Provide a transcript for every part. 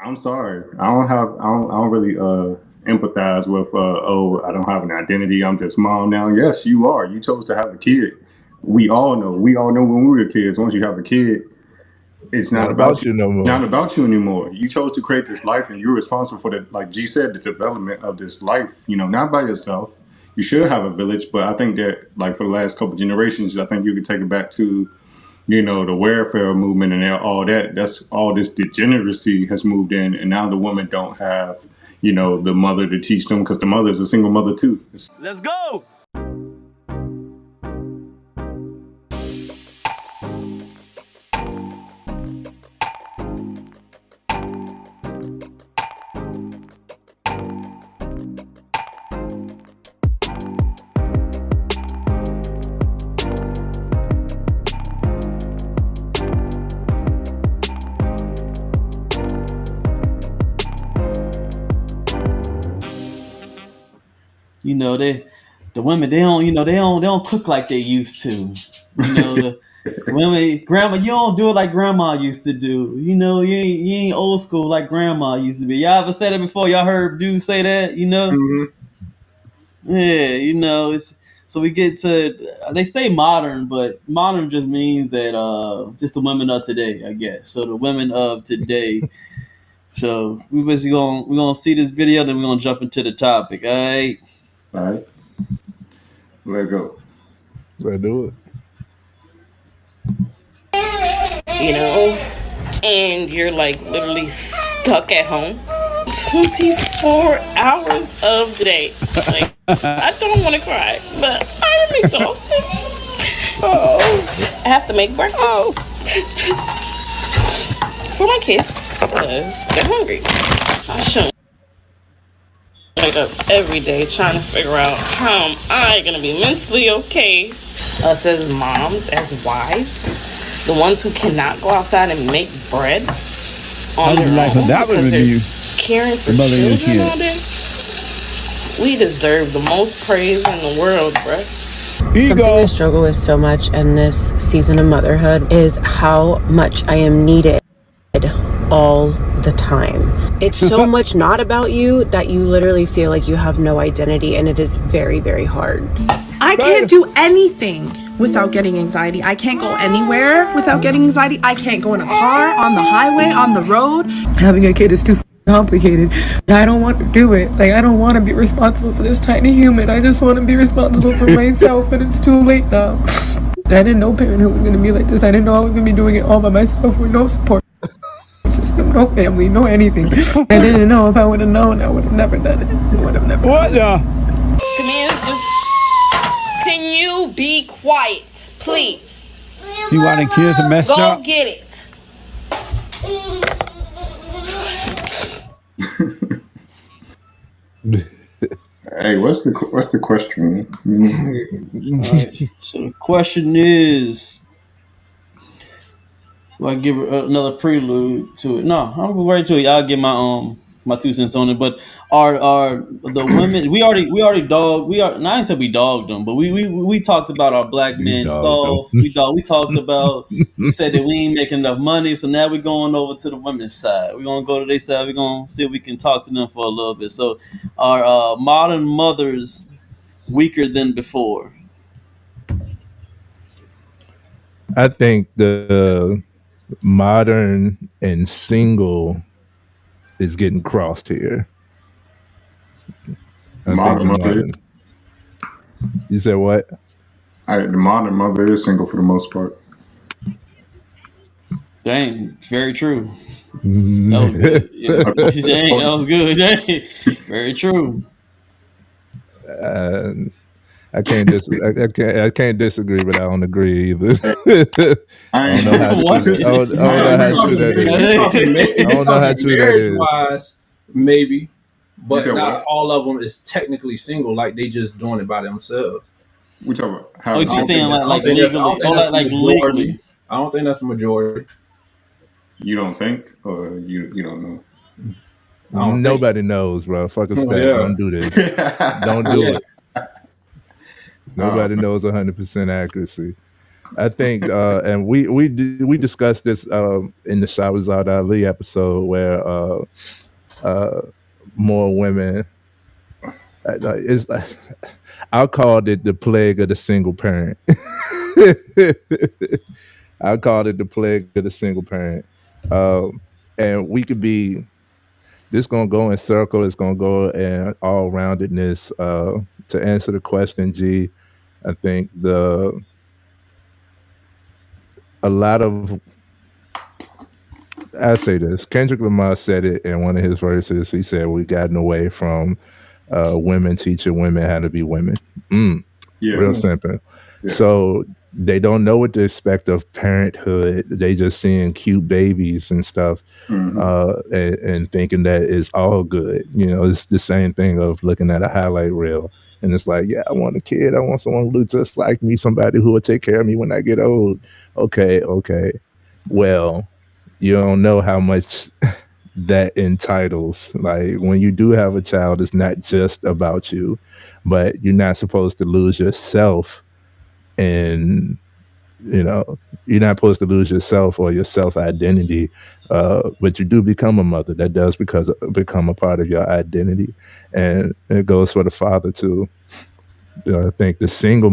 I'm sorry. I don't really empathize with oh, I don't have an identity. I'm just mom now. Yes, you are. You chose to have a kid. We all know. We all know when we were kids. Once you have a kid, it's It's not not about about you. you no more. Not about you anymore. You chose to create this life, and you're responsible for the, like G said, the development of this life. You know, not by yourself. You should have a village, but I think that, like, for the last couple generations, I think you could take it back to, you know, the welfare movement and all that. That's all this degeneracy has moved in, and now the women don't have, you know, the mother to teach them because the mother is a single mother too. Let's go. You know, the women they don't cook like they used to. You know, the women, grandma, you don't do it like grandma used to do. You know, you ain't old school like grandma used to be. Y'all ever said it before? Y'all heard dudes say that? You know, yeah. You know, it's so we get to they say modern, but modern just means that just the women of today, I guess. So the women of today. So we're gonna see this video, then we're gonna jump into the topic. All right. All right, let go. Let's do it. you know, and you're like literally stuck at home 24 hours of the day. Like, I don't want to cry, but I am exhausted. I have to make breakfast for my kids because they're hungry. I shouldn't wake up every day trying to figure out how am I going to be mentally okay. Us as moms, as wives, the ones who cannot go outside and make bread on their own that would because review they're caring for the mother of your children all kids. day. We deserve the most praise in the world, bruh. Here you Something I go. struggle with so much in this season of motherhood is how much I am needed all the time. It's so much not about you that you literally feel like you have no identity, and it is very, very hard. I can't do anything without getting anxiety. I can't go anywhere without getting anxiety. I can't go in a car, on the highway, on the road. Having a kid is too complicated. I don't want to do it. Like, I don't want to be responsible for this tiny human. I just want to be responsible for myself, and it's too late now. I didn't know parenthood was going to be like this. I didn't know I was going to be doing it all by myself with no support system, no family, no anything. I didn't know. If I would have known, I would have never done it. I would have never. What the? Camille, can you be quiet, please? You wanting kids to mess Go up? get it. Hey, what's the question? All right. So the question is, do I give another prelude to it? No, I'm gonna go right to it. I'll give my 2 cents on it. But are the women I didn't say we dogged them, but we talked about our black You men dogged them. soft. We talked about, we said that we ain't making enough money, so now we're going over to the women's side. We're gonna go to their side. We're gonna see if we can talk to them for a little bit. So are modern mothers weaker than before? I think the modern and single is getting crossed here. I think Modern the mother, modern. You said what? the modern mother is single for the most part. Dang, very true. That was good. Yeah. Dang, that was good. Dang. Very true. I can't I can't disagree, but I don't agree either. I I don't know how What? true that. I don't know how true that is. I don't know how true that is. Marriage-wise, maybe, You but said not what? all of them is technically single. Like they just doing it by themselves. We talking about how? Oh, I so you're don't saying think like I don't think that's- I legally? don't think Oh, that's the like majority. legally? I don't think that's the majority. you don't think, or you don't know. I don't think. Nobody knows, bro. Fuck a Oh, stat. yeah. Don't do this. Don't do Yeah. it. Nobody knows 100% accuracy. I think, and we discussed this in the Shahrazad Ali episode where uh, more women. It's I called it the plague of the single parent. I called it the plague of the single parent. Um, and we could be this gonna go in circle. It's gonna go in all roundedness. To answer the question, G, I think the a lot of I say this. Kendrick Lamar said it in one of his verses. He said, "We gotten away from women teaching women how to be women." Mm, Yeah, real simple. yeah. So they don't know what to expect of parenthood. They just seeing cute babies and stuff, Hmm. and thinking that it's all good. You know, it's the same thing of looking at a highlight reel. And it's like, yeah, I want a kid. I want someone who looks just like me, somebody who will take care of me when I get old. Okay, okay. Well, you don't know how much that entitles. Like when you do have a child, it's not just about you, but you're not supposed to lose yourself. And you know, you're not supposed to lose yourself or your self identity. But you do become a mother. That does become a part of your identity, and it goes for the father too. I think the single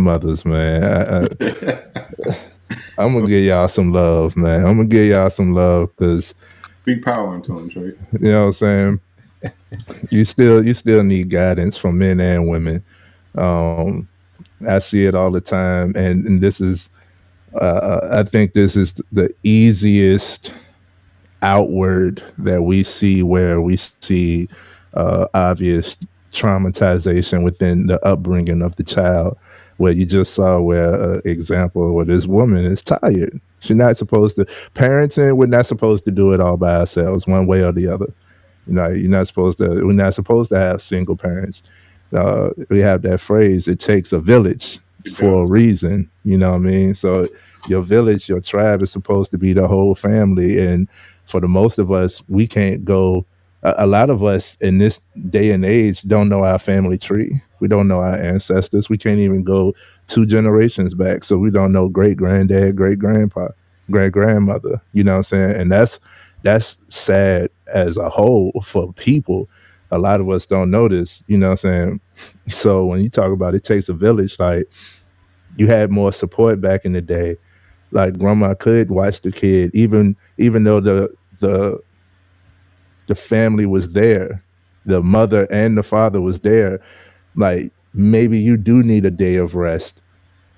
mothers, man. I'm gonna give y'all some love, man. I'm gonna give y'all some love because Big power into him, Trey. you know what I'm saying. You still need guidance from men and women. Um, I see it all the time, and this is I think this is the easiest outward that we see where we see obvious traumatization within the upbringing of the child. Where you just saw where example where this woman is tired. She's not supposed to parenting. We're not supposed to do it all by ourselves, one way or the other. You know, you're not supposed to. We're not supposed to have single parents. We have that phrase. It takes a village It for a does. reason. You know what I mean? So your village, your tribe is supposed to be the whole family. And for the most of us, we can't go. A lot of us in this day and age don't know our family tree. We don't know our ancestors. We can't even go 2 generations back. So we don't know great granddad, great grandpa, great grandmother. You know what I'm saying? And that's sad as a whole for people. A lot of us don't know this, you know what I'm saying? So when you talk about it takes a village, like you had more support back in the day. Like grandma could watch the kid, even though the the family was there, the mother and the father was there. Like maybe you do need a day of rest.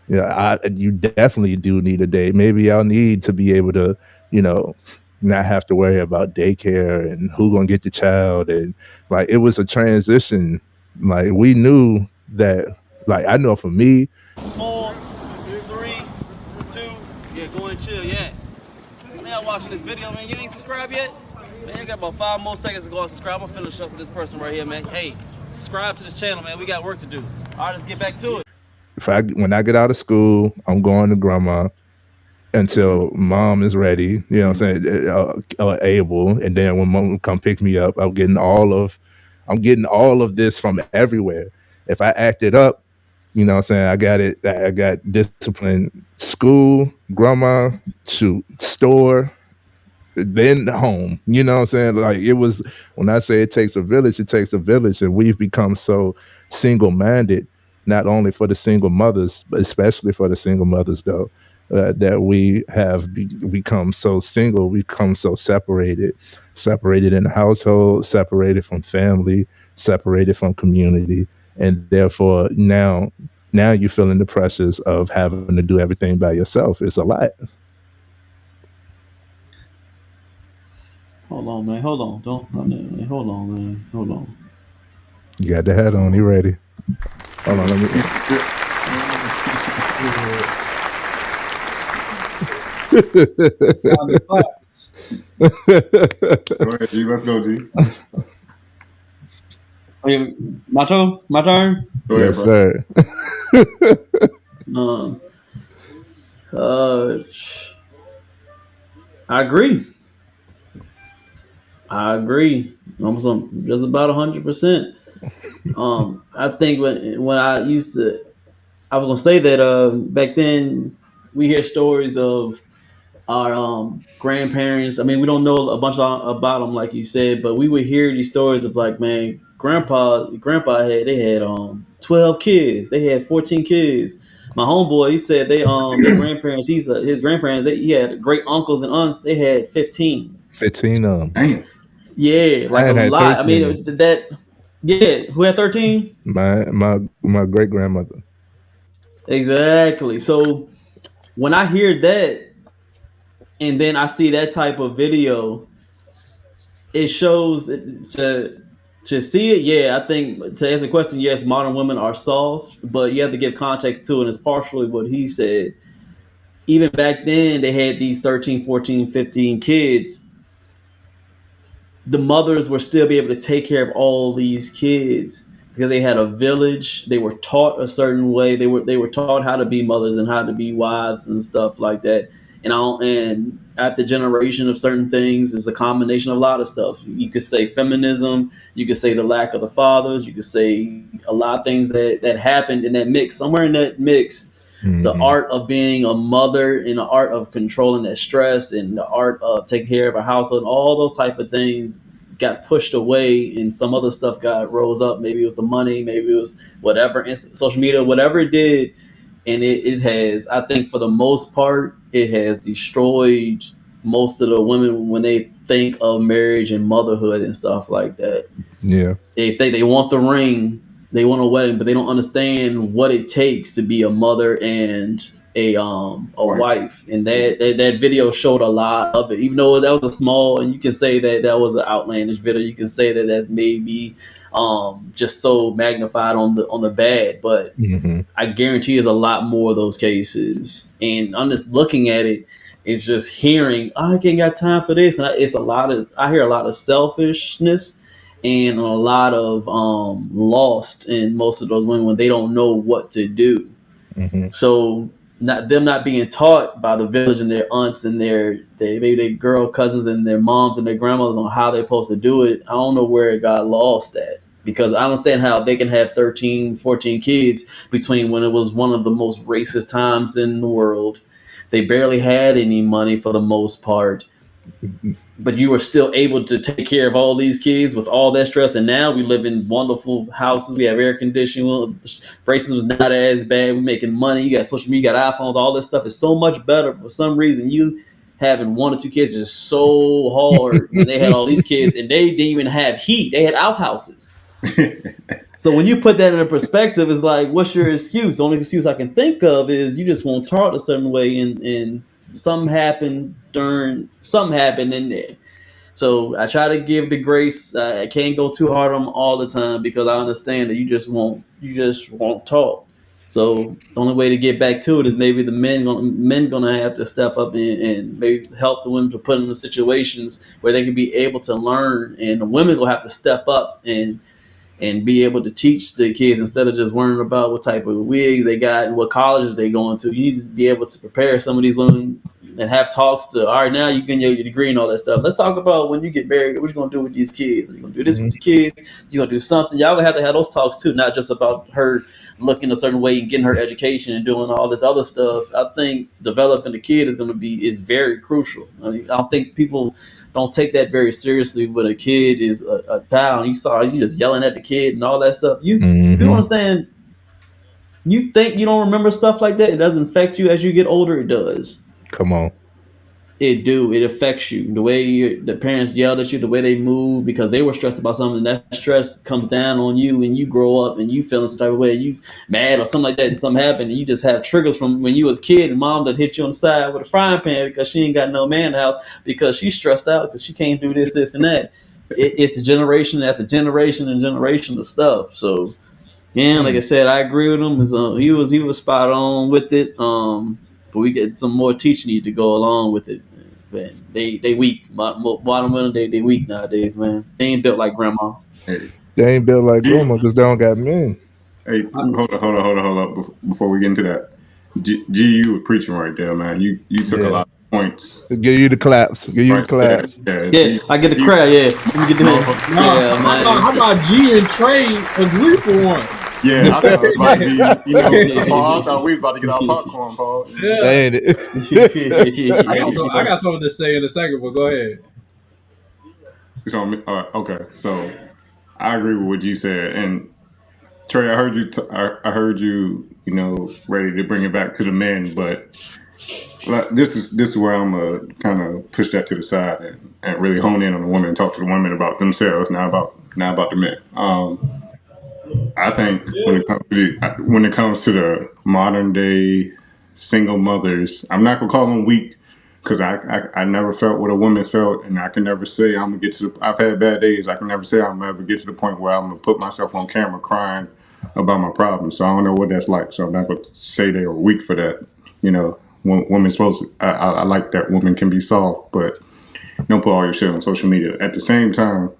You definitely do need a day. Maybe y'all need to be able to, you know, not have to worry about daycare and who gonna get the child. And like it was a transition. Like we knew that. Like I know for me, 4, 3, 2. Yeah, go and chill. Yeah. Man, y'all watching this video, man. You ain't subscribed yet? Man, you got about 5 more seconds to go and subscribe. I'm finna show for this person right here, man. Hey, subscribe to this channel, man. We got work to do. All right, let's get back to it. when I get out of school, I'm going to grandma Hmm. until mom is ready. You know what I'm saying? Able, and then when mom come pick me up, I'm getting all of this from everywhere. If I act it up, you know what I'm saying? I got it. I got discipline. School, grandma, shoot, store, then home. You know what I'm saying? Like it was when I say it takes a village, it takes a village, and we've become so single minded, not only for the single mothers, but especially for the single mothers, though. That we have become so single, become so separated in the household, separated from family, separated from community, and therefore now you're feeling the pressures of having to do everything by yourself. It's a lot. Hold on, man. Hold on. Don't run it, man. Hold on, man. Hold on. You got the hat on. You ready? Hold on, let me. Round of applause. Go ahead, G. Let's go, G. Okay, my turn. My turn. Go ahead, Yes, bro. sir. Um, uh, I agree. I agree. Almost just about 100%. I think when I used to I was gonna say that back then we hear stories of our grandparents. I mean, we don't know a bunch about them, like you said, but we would hear these stories of like, man, grandpa they had 12 kids, they had 14 kids. My homeboy, he said their grandparents, his grandparents, he had great uncles and aunts, they had 15. 15 of them. Damn. Yeah, like a Mine had lot. I 13. mean, yeah, who had 13? My great grandmother. Exactly. So when I hear that, and then I see that type of video, it shows to see it. Yeah, I think to answer the question, yes, modern women are soft, but you have to give context to it. And it's partially what he said. Even back then, they had these 13, 14, 15 kids. The mothers were still be able to take care of all these kids because they had a village. They were taught a certain way. They were taught how to be mothers and how to be wives and stuff like that. And at the generation of certain things is a combination of a lot of stuff. You could say feminism. You could say the lack of the fathers. You could say a lot of things that happened in that mix. Somewhere in that mix, the Mm-hmm. art of being a mother and the art of controlling that stress and the art of taking care of a household, all those type of things got pushed away and some other stuff got rose up. Maybe it was the money, maybe it was whatever, social media, whatever it did. And it has, I think for the most part, it has destroyed most of the women when they think of marriage and motherhood and stuff like that. Yeah. They think they want the ring, they want a wedding, but they don't understand what it takes to be a mother and a wife. And that video showed a lot of it, even though that was a small, and you can say that was an outlandish video. You can say that that's maybe just so magnified on the bad, but Mm-hmm. I guarantee there's a lot more of those cases. And I'm just looking at it, it's just hearing, oh, I ain't got time for this. And I hear a lot of selfishness and a lot of lost in most of those women when they don't know what to do. Mm-hmm. So not being taught by the village and their aunts and maybe their girl cousins and their moms and their grandmothers on how they're supposed to do it. I don't know where it got lost at. Because I understand how they can have 13, 14 kids between when it was one of the most racist times in the world. They barely had any money for the most part. But you were still able to take care of all these kids with all that stress. And now we live in wonderful houses. We have air conditioning. Racism is not as bad. We're making money. You got social media, you got iPhones. All this stuff is so much better. For some reason, you having one or two kids is just so hard when they had all these kids and they didn't even have heat. They had outhouses. So when you put that in a perspective, it's like, what's your excuse? The only excuse I can think of is you just want taught a certain way, and something happened in there. So I try to give the grace. I can't go too hard on them all the time because I understand that you just won't talk. So the only way to get back to it is maybe the men gonna have to step up and maybe help the women to put them in situations where they can be able to learn, and the women will have to step up and be able to teach the kids instead of just worrying about what type of wigs they got and what colleges they going to. You need to be able to prepare some of these women and have talks to, all right, now you get your degree and all that stuff. Let's talk about when you get married, what you going to do with these kids. Are you going to do this with the kids? You going to do something? Y'all have to have those talks too, not just about her looking a certain way and getting her education and doing all this other stuff. I think developing the kid is very crucial. I mean, I don't think people don't take that very seriously when a kid is a child. You just yelling at the kid and all that stuff. You don't understand. You think you don't remember stuff like that. It doesn't affect you as you get older. It does. Come on. It affects you. The way the parents yelled at you, the way they move because they were stressed about something. That stress comes down on you and you grow up and you feel some type of way. You mad or something like that and something happened and you just have triggers from when you was a kid and mom that hit you on the side with a frying pan because she ain't got no man in the house because she's stressed out because she can't do this and that. It's generation after generation and generation of stuff. So yeah, like I said, I agree with him. He was spot on with it. But we get some more teaching need to go along with it. Man, they weak. Bottom women, they weak nowadays, man. They ain't built like grandma. Hey, They ain't built like grandma because they don't got men. hey, hold up. Before we get into that, you were preaching right there, man. You took a Yeah. lot of points. Give you the claps. Give you the Right there. claps. Yeah, I get the crowd. Yeah, let me get the How about G and Trey agree for once? Yeah, I thought it was about to be, Paul. I thought we was about to get our yeah. popcorn, Paul. Yeah, Ain't it? I got something to say in a second, but go ahead. So, okay, so I agree with what you said, and Trey, I heard you. I heard you. Ready to bring it back to the men, but this is where I'm gonna kind of push that to the side and really hone in on the women and talk to the women about themselves, not about the men. I think when it comes to the modern day single mothers, I'm not gonna call them weak because I never felt what a woman felt, and I can never say I'm gonna get to the. I've had bad days. I can never say I'm gonna ever get to the point where I'm gonna put myself on camera crying about my problems. So I don't know what that's like. So I'm not gonna say they were weak for that. Women's supposed. I like that women can be soft, but don't put all your shit on social media. At the same time,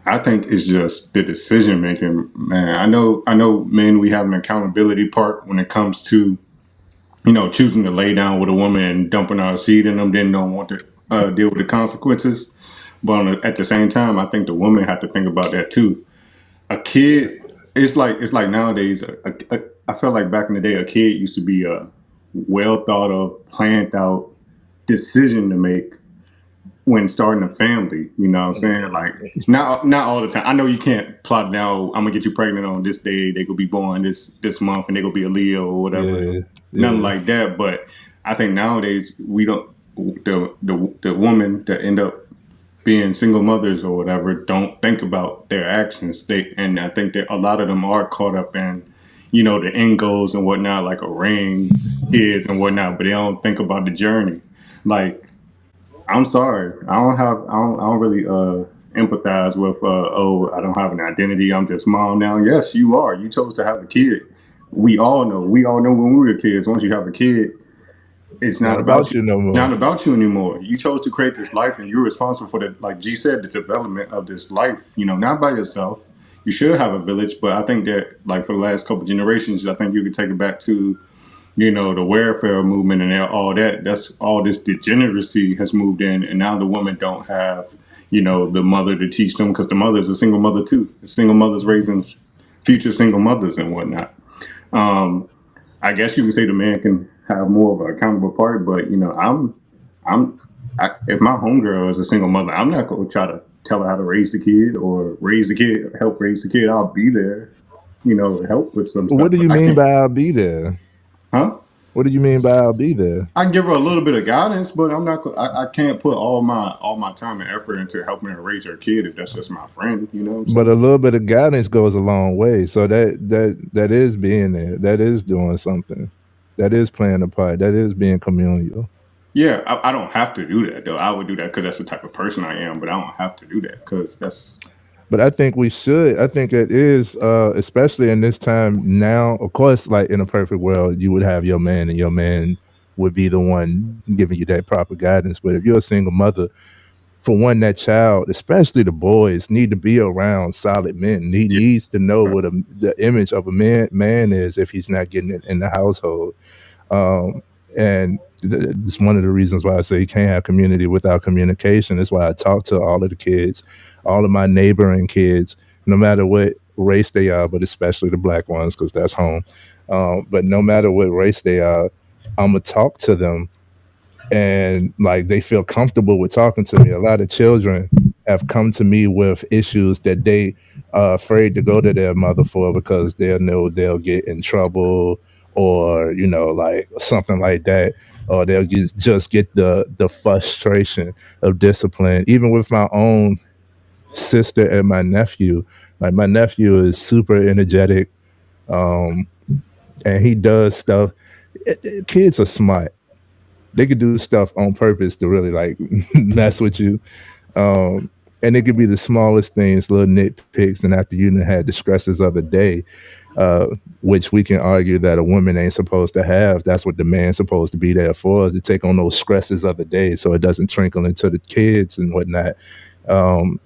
I think it's just the decision making, man. I know, men. We have an accountability part when it comes to choosing to lay down with a woman and dumping our seed in them, then don't want to deal with the consequences. But at the same time, I think the women have to think about that too. A kid, it's like nowadays. I felt like back in the day, a kid used to be a well thought of, planned out decision to make when starting a family. You know what I'm saying? Like not all the time. I know you can't plot now. I'm gonna get you pregnant on this day. They could be born this month, and they could be a Leo or whatever. Yeah, Nothing yeah. like that. But I think nowadays we don't. The women that end up being single mothers or whatever don't think about their actions. And I think that a lot of them are caught up in the end goals and whatnot, like a ring, kids and whatnot, but they don't think about the journey. Like, I'm sorry. I don't really empathize with oh, I don't have an identity. I'm just mom now. Yes, you are. You chose to have a kid. We all know. We all know when we were kids. Once you have a kid, it's It's not not about about you. you no Not more. about you anymore. You chose to create this life, and you're responsible for the, like G said, the development of this life. Not by yourself. You should have a village, but I think that, like, for the last couple generations, I think you could take it back to the welfare movement and all that. That's all this degeneracy has moved in, and now the women don't have the mother to teach them because the mother's a single mother too. The single mothers raising future single mothers and whatnot. Um, I guess you can say the man can have more of an accountable part, but I'm if my homegirl is a single mother, I'm not going to try to tell her how to raise the kid or raise the kid, help raise the kid. I'll be there, help with some What stuff, do but you I mean can't. by I'll be there? Huh? What do you mean by I'll be there? I can give her a little bit of guidance, but I'm not. I can't put all my time and effort into helping her raise her kid if that's just my friend. You know what I'm But a saying? little bit of guidance goes a long way. So that is being there. That is doing something. That is playing a part. That is being communal. Yeah, I don't have to do that though. I would do that because that's the type of person I am, but I don't have to do that because that's But I think we should. I think it is, especially in this time now. Of course, like in a perfect world, you would have your man, and your man would be the one giving you that proper guidance. But if you're a single mother, for one, that child, especially the boys, need to be around solid men. He yeah. needs to know what the image of a man is if he's not getting it in the household. Um, and it's one of the reasons why I say you can't have community without communication. That's why I talk to all of the kids, all of my neighboring kids, no matter what race they are, but especially the black ones, because that's home. But no matter what race they are, I'm going to talk to them, and like they feel comfortable with talking to me. A lot of children have come to me with issues that they are afraid to go to their mother for because they'll know they'll get in trouble, or like something like that, or just get the frustration of discipline. Even with my own sister and my nephew, like my nephew is super energetic, um, and he does stuff. Kids are smart. They could do stuff on purpose to really like mess with you. And it could be the smallest things, little nitpicks. And after you done had the stresses of the day, uh, which we can argue that a woman ain't supposed to have, that's what the man's supposed to be there for, to take on those stresses of the day so it doesn't trickle into the kids and whatnot. Um,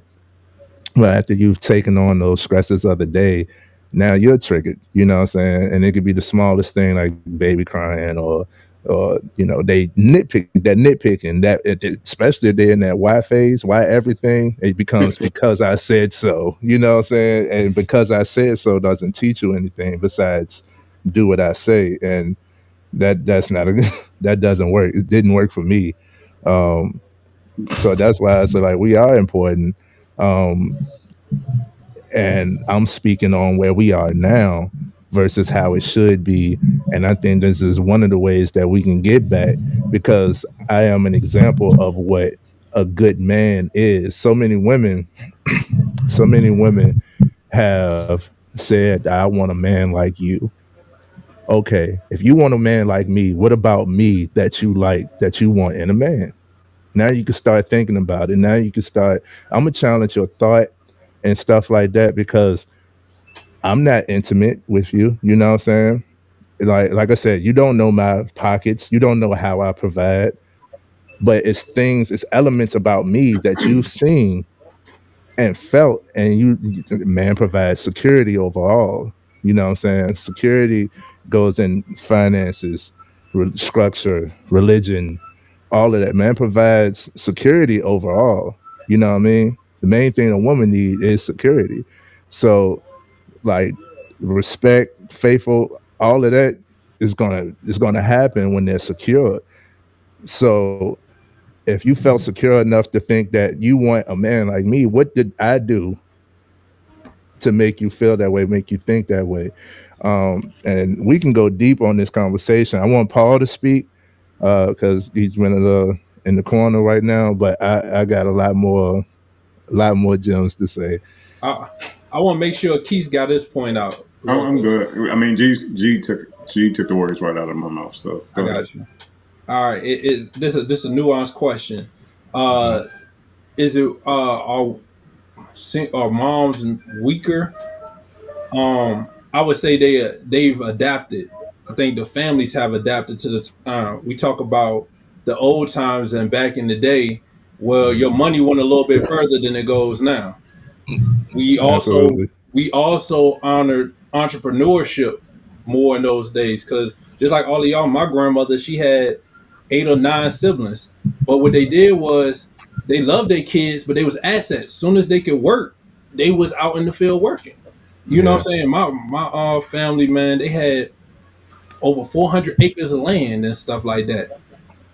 but after you've taken on those stresses of the day, now you're triggered, you know what I'm saying? And it could be the smallest thing like baby crying, or or they nitpicking that especially if they're in that why phase, why everything, it becomes because I said so, what I'm saying, and because I said so doesn't teach you anything besides do what I say, and that's not a that doesn't work. It didn't work for me. um so that's why I say, like, we are important. um and I'm speaking on where we are now versus how it should be. And I think this is one of the ways that we can get back, because I am an example of what a good man is. So many women have said, I want a man like you. Okay, if you want a man like me, what about me that you like, that you want in a man? Now you can start thinking about it. Now you can start, I'm gonna challenge your thought and stuff like that, because I'm not intimate with you. You know what I'm saying? Like I said, you don't know my pockets. You don't know how I provide. But it's elements about me that you've seen and felt, and man provides security overall. You know what I'm saying? Security goes in finances, structure, religion, all of that. Man provides security overall. You know what I mean? The main thing a woman needs is security. So, like, respect, faithful, all of that is gonna happen when they're secure. So if you felt secure enough to think that you want a man like me, what did I do to make you feel that way, make you think that way? And we can go deep on this conversation. I want Paul to speak because he's been in the corner right now, but I got a lot more gems to say. I want to make sure Keith got his point out real I'm quick. good. I mean, G took the words right out of my mouth. So I go ahead. got you. All right. This a nuanced question. Is it are moms weaker? I would say they've adapted. I think the families have adapted to the time. We talk about the old times and back in the day. Well, your money went a little bit further than it goes now. we also Absolutely. we also honored entrepreneurship more in those days, because just like all of y'all, my grandmother, she had 8 or 9 siblings, but what they did was they loved their kids, but they was assets. Soon as they could work, they was out in the field working. You know what Yeah. I'm saying? My family, man, they had over 400 acres of land and stuff like that.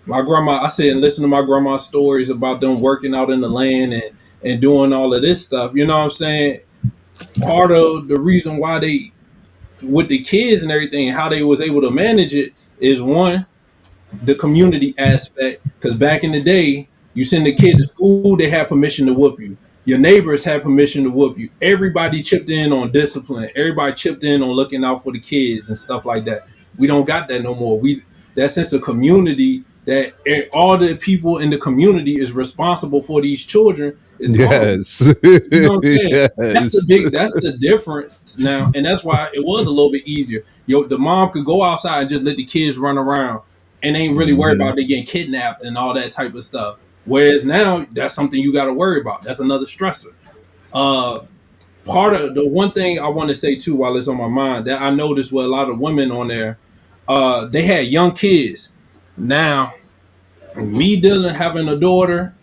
My grandma, I sit and listen to my grandma's stories about them working out in the land and doing all of this stuff. You know what I'm saying? Part of the reason why they, with the kids and everything, how they was able to manage it is, one, the community aspect. Because back in the day, you send the kid to school, they had permission to whoop you. Your neighbors had permission to whoop you. Everybody chipped in on discipline. Everybody chipped in on looking out for the kids and stuff like that. We don't got that no more. We That sense of community, that all the people in the community is responsible for these children, is gone. Yes. You know what I'm saying? Yes. That's the difference now, and that's why it was a little bit easier. The mom could go outside and just let the kids run around, and ain't really worried Hmm. about they getting kidnapped and all that type of stuff. Whereas now, that's something you got to worry about. That's another stressor. Uh, Part of the one thing I want to say too, while it's on my mind, that I noticed with a lot of women on there, they had young kids. Now, me dealing having a daughter,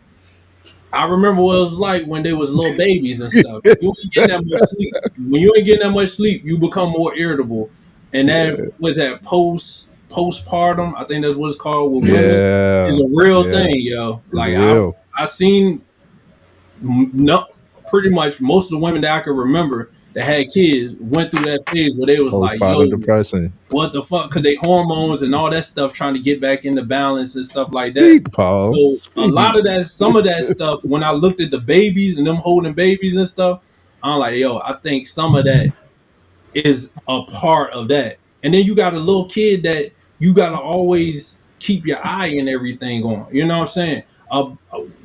I remember what it was like when they was little babies and stuff. You ain't getting that much sleep. When you ain't getting that much sleep, you become more irritable. And that Yeah. was that postpartum. I think that's what it's called with women. Is Yeah. a real Yeah. thing, yo. It's Like real. I seen no pretty much most of the women that I could remember that had kids went through that phase where they was like, Postpartum yo, depression. what the fuck? Because they hormones and all that stuff trying to get back into balance and stuff like that. Speak, Paul. So a lot Speak. of that, some of that stuff, when I looked at the babies and them holding babies and stuff, I'm like, yo, I think some of that is a part of that. And then you got a little kid that you got to always keep your eye and everything on. You know what I'm saying?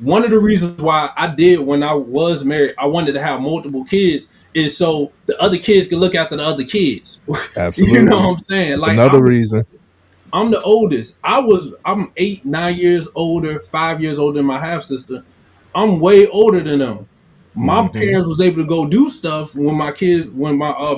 One of the reasons why I did when I was married, I wanted to have multiple kids, is so the other kids can look after the other kids. You know Absolutely. what I'm saying? It's Like another reason. I'm the oldest. I'm 8, 9 years older, 5 years older than my half sister. I'm way older than them. My Hmm. parents was able to go do stuff when my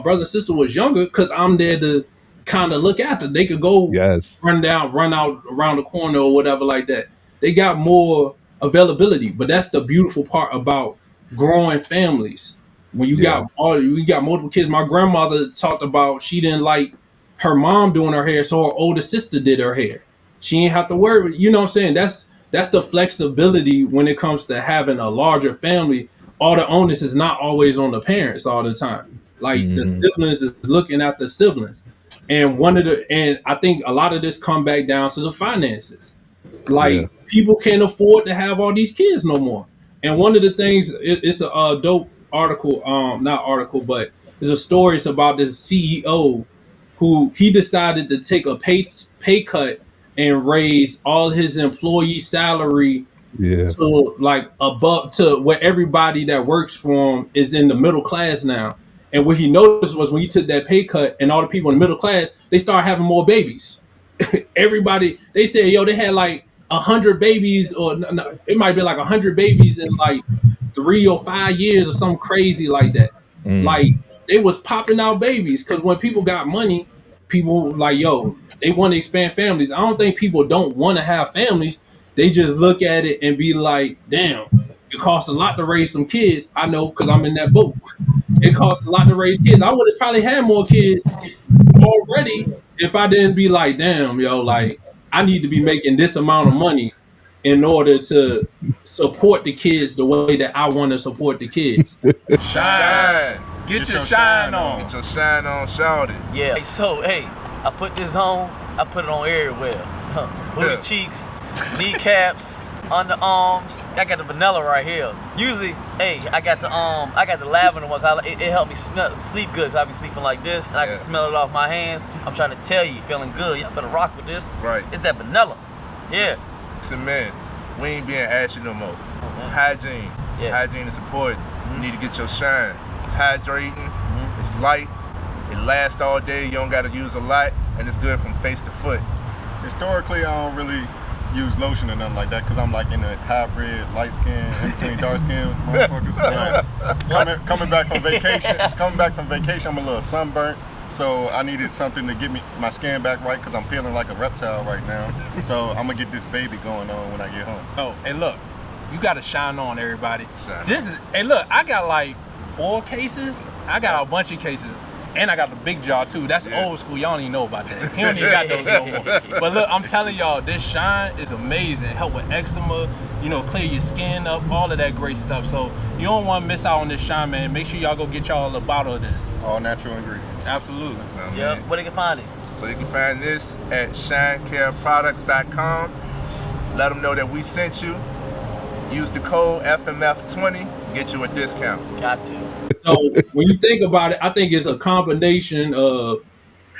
brother and sister was younger, because I'm there to kind of look after. They could go Yes. run out around the corner or whatever like that. They got more availability, but that's the beautiful part about growing families. When Yeah. you got multiple kids. My grandmother talked about she didn't like her mom doing her hair, so her older sister did her hair. She ain't have to worry. You know what I'm saying? That's the flexibility when it comes to having a larger family. All the onus is not always on the parents all the time. Like the Hmm. siblings is looking at the siblings. And I think a lot of this come back down to the finances. Yeah. Like people can't afford to have all these kids no more. And one of the things, it's a dope article, not article, but it's a story. It's about this CEO who he decided to take a pay cut and raise all his employee salary Yeah. to like above to where everybody that works for him is in the middle class now. And what he noticed was when he took that pay cut and all the people in the middle class, they started having more babies. Everybody, they said, yo, they had like 100 babies, or no, it might be like 100 babies in like 3 or 5 years or something crazy like that. Mm. Like they was popping out babies because when people got money, people like, yo, they want to expand families. I don't think people don't want to have families. They just look at it and be like, damn, it costs a lot to raise some kids. I know because I'm in that boat. It costs a lot to raise kids. I would have probably had more kids already if I didn't be like, damn, yo, like I need to be making this amount of money in order to support the kids the way that I want to support the kids. Shine. Get your shine on. Get your shine on, shout it. Yeah. So, hey, I put this on. I put it on everywhere. Booty cheeks, kneecaps, underarms. I got the vanilla right here. Usually, hey, I got the lavender ones. It helped me sleep good because I be sleeping like this, and I can smell it off my hands. I'm trying to tell you, feeling good. Y'all better rock with this. Right. It's that vanilla. Yeah. Listen, man, we ain't being ashy no more. Hygiene. Yeah. Hygiene is important. You need to get your shine. It's hydrating. It's light. It lasts all day. You don't got to use a lot, and it's good from face to foot. Historically, I don't really use lotion or nothing like that because I'm like in a hybrid, light skin, in between dark skin motherfuckers. Coming back from vacation, I'm a little sunburnt. So I needed something to get my skin back right because I'm feeling like a reptile right now. So I'm gonna get this baby going on when I get home. Oh, and look, you gotta shine on, everybody. Shine. Hey, look, I got like 4 cases. I got a bunch of cases. And I got the big jaw too. That's old school. Y'all don't even know about that. He don't even got those no more. But look, I'm telling y'all, this shine is amazing. Help with eczema, clear your skin up, all of that great stuff. So you don't want to miss out on this shine, man. Make sure y'all go get y'all a bottle of this. All natural ingredients. Absolutely. Yeah. Where they can find it? So you can find this at shinecareproducts.com. Let them know that we sent you. Use the code FMF20, get you a discount. Got to. So when you think about it, I think it's a combination of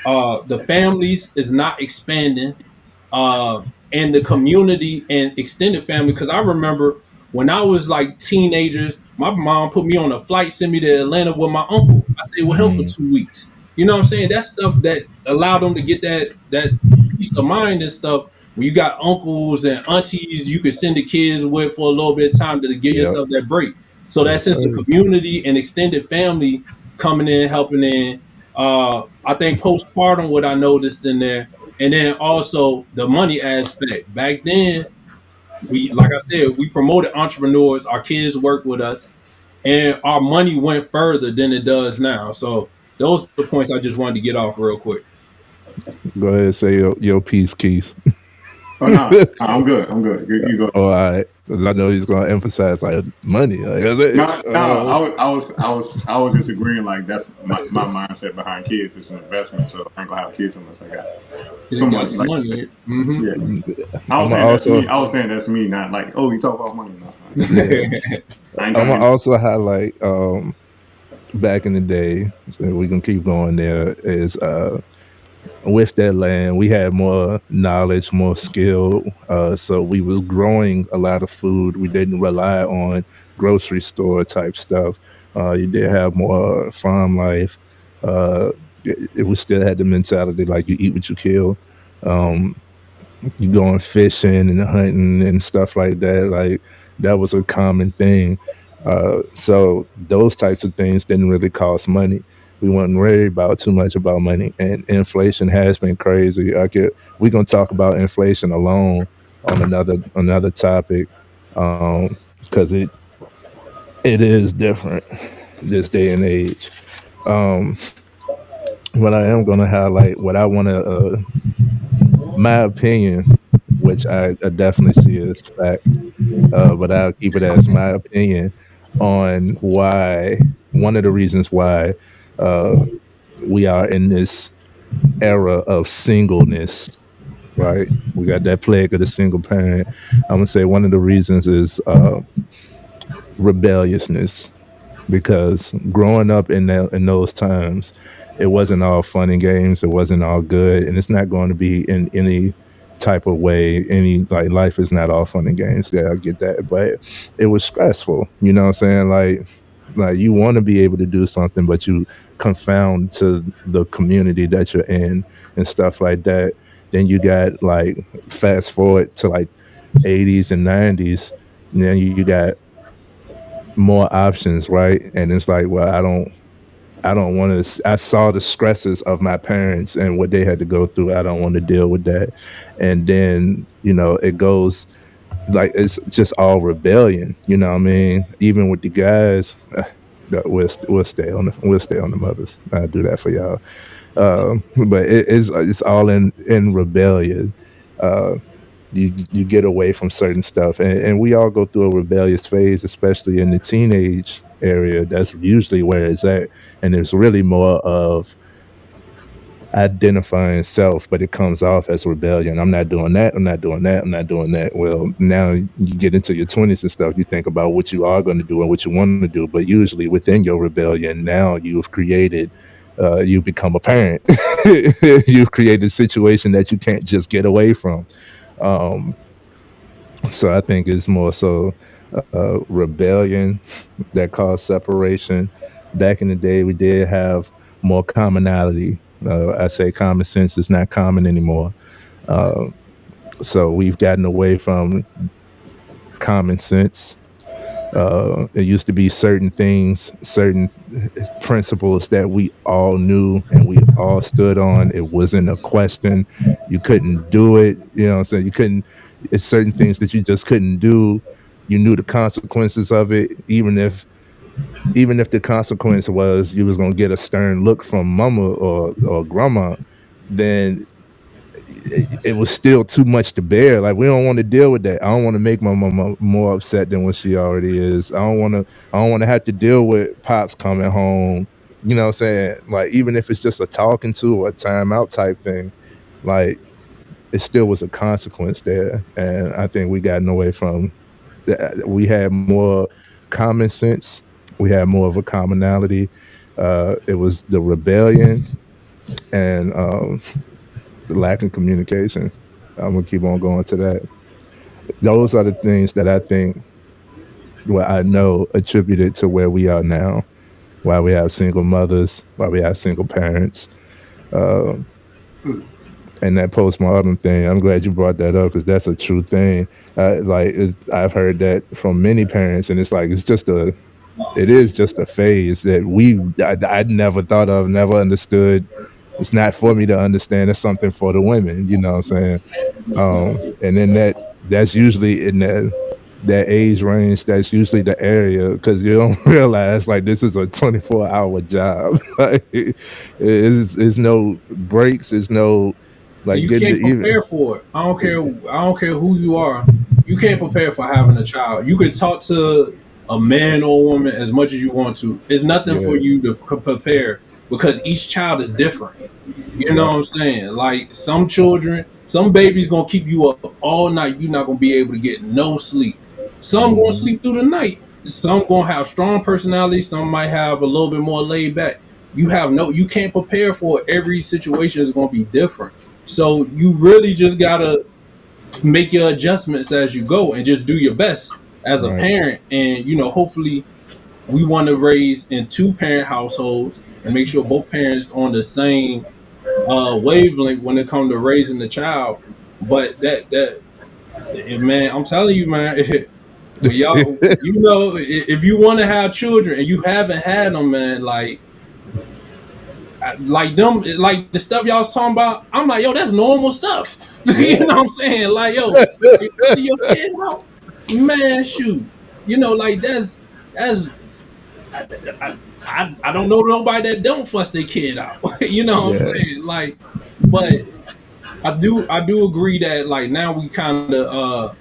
the families is not expanding, and the community and extended family. Because I remember when I was like teenagers, my mom put me on a flight, sent me to Atlanta with my uncle. I stayed with him for 2 weeks. You know what I'm saying? That's stuff that allowed them to get that peace of mind and stuff. When you got uncles and aunties, you could send the kids with for a little bit of time to give yourself that break. So that sense of community and extended family coming in, helping in. I think postpartum, what I noticed in there, and then also the money aspect. Back then, like I said, we promoted entrepreneurs. Our kids worked with us, and our money went further than it does now. So those are the points I just wanted to get off real quick. Go ahead and say your piece, Keith. Oh no, I'm good. You go. Oh, all right. 'Cause I know he's gonna emphasize like money. Like, No, I was just agreeing. Like that's my mindset behind kids. It's an investment, so I ain't gonna have kids unless I got someone. Like, money. Yeah, I'm also I was saying that's me, not like, oh, you talk about money now. I'm gonna also highlight back in the day. So we can keep going. There is with that land, we had more knowledge, more skill. So we was growing a lot of food. We didn't rely on grocery store type stuff. You did have more farm life. It was still had the mentality like you eat what you kill. You going fishing and hunting and stuff like that. Like that was a common thing. So those types of things didn't really cost money. We weren't worried about too much about money, and inflation has been crazy. We're gonna talk about inflation alone on another topic, because it is different this day and age. Um, what I am gonna highlight, what I want to, my opinion, which I definitely see as fact, but I'll keep it as my opinion on why, one of the reasons why uh, we are in this era of singleness, right? We got that plague of the single parent. I'm gonna say one of the reasons is rebelliousness, because growing up in those times, it wasn't all fun and games. It wasn't all good, and it's not going to be in any type of way. Any, like, life is not all fun and games. Yeah, I get that, but it was stressful. You know what I'm saying? Like you want to be able to do something, but you confound to the community that you're in and stuff like that. Then you got, like, fast forward to like 80s and 90s, and then you got more options, right? And it's like, well, I don't want to. I saw the stresses of my parents and what they had to go through. I don't want to deal with that. And then, it goes, like, it's just all rebellion. You know what I mean? Even with the guys, we'll stay on the mothers. I'll do that for y'all. But it's all in rebellion. Uh, you get away from certain stuff, and we all go through a rebellious phase, especially in the teenage area. That's usually where it's at, and there's really more of identifying self, but it comes off as rebellion. I'm not doing that. I'm not doing that. I'm not doing that. Well, now you get into your 20s and stuff, you think about what you are going to do and what you want to do, but usually within your rebellion, now you become a parent. You've created a situation that you can't just get away from. um so I think it's more so rebellion that caused separation. Back in the day, we did have more commonality. I say common sense is not common anymore. Uh, so we've gotten away from common sense. It used to be certain things, certain principles that we all knew and we all stood on. It wasn't a question. You couldn't do it. You know what I'm saying? You couldn't, it's certain things that you just couldn't do. You knew the consequences of it, even if the consequence was you was gonna get a stern look from mama or grandma, then it was still too much to bear. Like, we don't want to deal with that. I don't want to make my mama more upset than what she already is. I don't want to have to deal with pops coming home. You know what I'm saying? Like, even if it's just a talking to or a timeout type thing, like, it still was a consequence there. And I think we gotten away from that. We had more common sense. We had more of a commonality. It was the rebellion and the lack of communication. I'm gonna keep on going to that. Those are the things that I think, well, I know attributed to where we are now. Why we have single mothers, why we have single parents, uh, and that postmortem thing. I'm glad you brought that up because that's a true thing. I've heard that from many parents, and it's like it is just a phase that I never thought of, never understood. It's not for me to understand. It's something for the women. You know what I'm saying? And then that's usually in that age range. That's usually the area, because you don't realize, like, this is a 24-hour job. Like, it's no breaks. It's no, And like, you getting to can't even. prepare for it. I don't care. I don't care who you are. You can't prepare for having a child. You can talk to a man or a woman as much as you want to. It's nothing for Yeah. you to prepare, because each child is different. You know Yep. what I'm saying? Like, some children, some babies gonna keep you up all night. You're not gonna be able to get no sleep. Some gonna Hmm. sleep through the night. Some gonna have strong personality. Some might have a little bit more laid back. You can't prepare for it. Every situation is gonna be different. So you really just gotta make your adjustments as you go and just do your best as a Right. parent. And hopefully we want to raise in two parent households and make sure both parents on the same wavelength when it comes to raising the child. But man, I'm telling you, man, when y'all, if you want to have children and you haven't had them, man, like, like them, like the stuff y'all was talking about. I'm like, yo, that's normal stuff. You Yeah. know what I'm saying? Like, yo, you cussing your kid out, man, shoot. You know, like that's I, I don't know nobody that don't fuss their kid out. You know what I'm Yeah. saying? Like, but I do agree that like now we kind of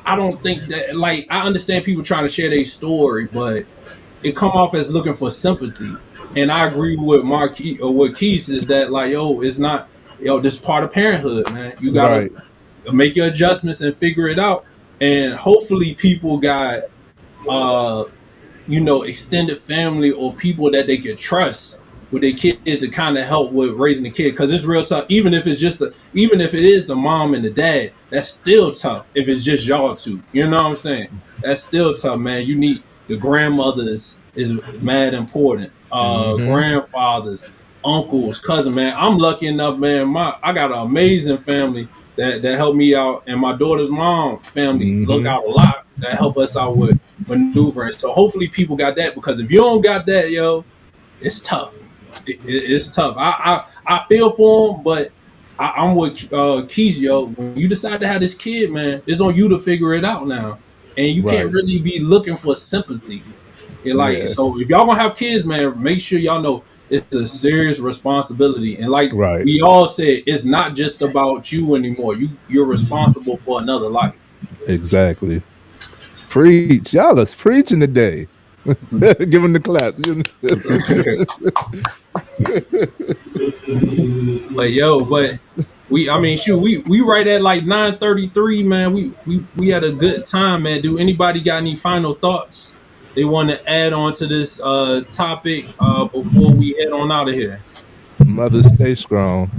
I don't think that like I understand people trying to share their story, but it come off as looking for sympathy. And I agree with Marquis or what Keith is that like yo, it's not this part of parenthood, man. You gotta Right. make your adjustments and figure it out. And hopefully people got uh extended family or people that they can trust with their kids to kind of help with raising the kid because it's real tough. Even if it is the mom and the dad, that's still tough. If it's just y'all two, you know what I'm saying? That's still tough, man. You need the grandmothers is mad important. Hmm. Grandfathers, uncles, cousin, man. I'm lucky enough, man. I got an amazing family that helped me out, and my daughter's mom family look Hmm. out a lot that help us out with maneuvering. So hopefully people got that because if you don't got that, yo, it's tough. It's tough. I feel for them, but I'm with Keys, yo. When you decide to have this kid, man, it's on you to figure it out now, and you can't Right. really be looking for sympathy. Like Yeah. so, if y'all gonna have kids, man, make sure y'all know it's a serious responsibility. And like Right. we all said, it's not just about you anymore. You're responsible for another life. Exactly. Preach. Y'all is preaching today. Give him the claps. But yo, but I mean, shoot, we right at like 9:33, man. We had a good time, man. Do anybody got any final thoughts they want to add on to this topic before we head on out of here? Mother, stay strong.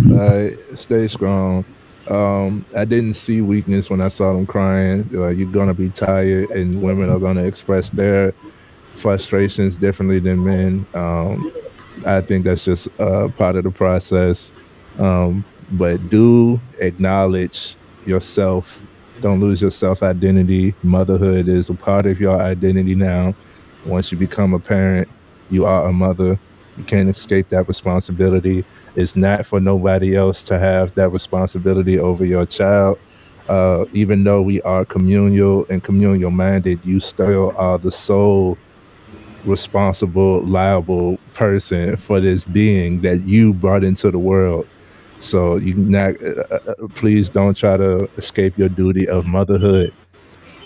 Stay strong. I didn't see weakness when I saw them crying. You're gonna be tired, and women are gonna express their frustrations differently than men. I think that's just part of the process. But do acknowledge yourself. Don't lose your self identity. Motherhood is a part of your identity now. Once you become a parent, you are a mother. You can't escape that responsibility. It's not for nobody else to have that responsibility over your child. Even though we are communal and communal minded, you still are the sole responsible, liable person for this being that you brought into the world. So you not please don't try to escape your duty of motherhood.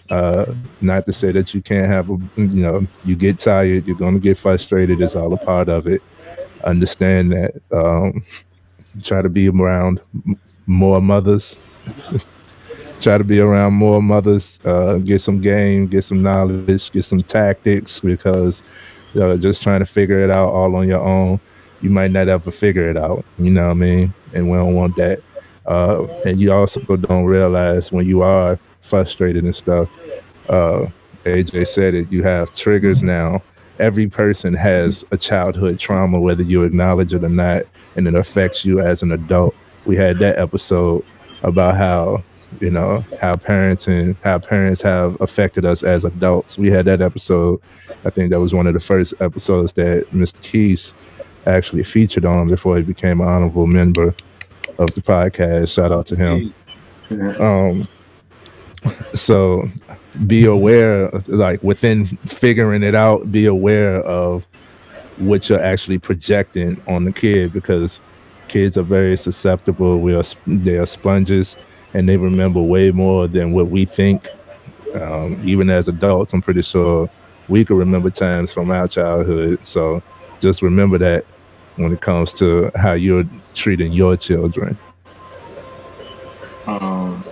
Not to say that you can't have you get tired, you're going to get frustrated. It's all a part of it. Understand that. Try to be around more mothers. Try to be around more mothers. Get some game, get some knowledge, get some tactics because just trying to figure it out all on your own, you might not ever figure it out. You know what I mean? And we don't want that. And you also don't realize when you are frustrated and stuff. Uh, AJ said it. You have triggers now. Every person has a childhood trauma, whether you acknowledge it or not, and it affects you as an adult. We had that episode about how how parents have affected us as adults. We had that episode. I think that was one of the first episodes that Mr. Keys actually featured on before he became an honorable member of the podcast. Shout out to him. Yeah. Um, so be aware, like within figuring it out, be aware of what you're actually projecting on the kid because kids are very susceptible. They are sponges and they remember way more than what we think. Even as adults, I'm pretty sure we can remember times from our childhood. So just remember that when it comes to how you're treating your children. Um,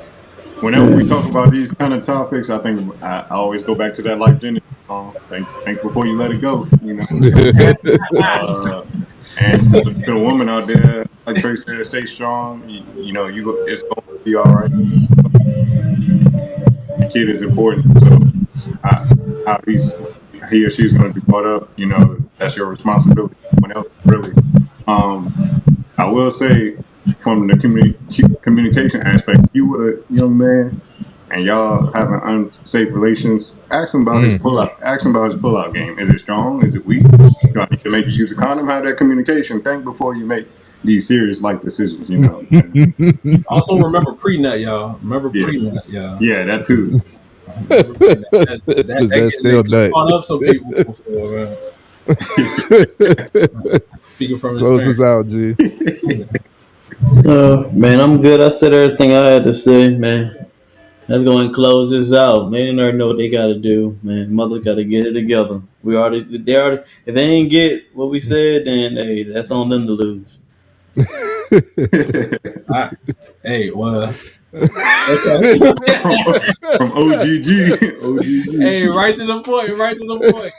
Whenever we talk about these kind of topics, I think I always go back to that Life Genesis song. Think before you let it go. You know what I'm saying? And to the woman out there, like Trey said, stay strong. It's going to be all right. The kid is important. So how, how he or she's going to be brought up, that's your responsibility. No one else really. Um, I will say from the communication aspect, if you were a young man and y'all having unsafe relations, ask him about his pullout. Ask him about his pullout game. Is it strong? Is it weak? Do I need to make you use a condom? Have that communication. Think before you make these serious life decisions. You know. Also remember pre-nut, y'all. Remember Yeah. pre-nut, y'all. Yeah, that too. That still nut. Caught up some people before, man. Speaking from Close this experience. out, G. Man, I'm good. I said everything I had to say, man. Let's go and close this out. Man, they already know what they got to do, man. Mother got to get it together. If they ain't get what we said, then hey, that's on them to lose. Hey, well. From OGG. Hey, right to the point.